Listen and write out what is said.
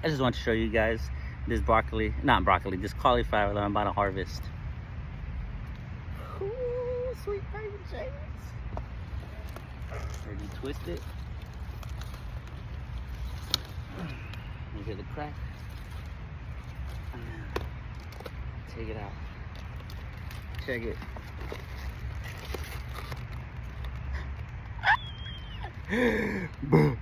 I just want to show you guys this broccoli, not broccoli, this cauliflower that I'm about to harvest. Ooh, sweet baby James. Already twisted. You hear the crack? Take it out. Check it. Boom.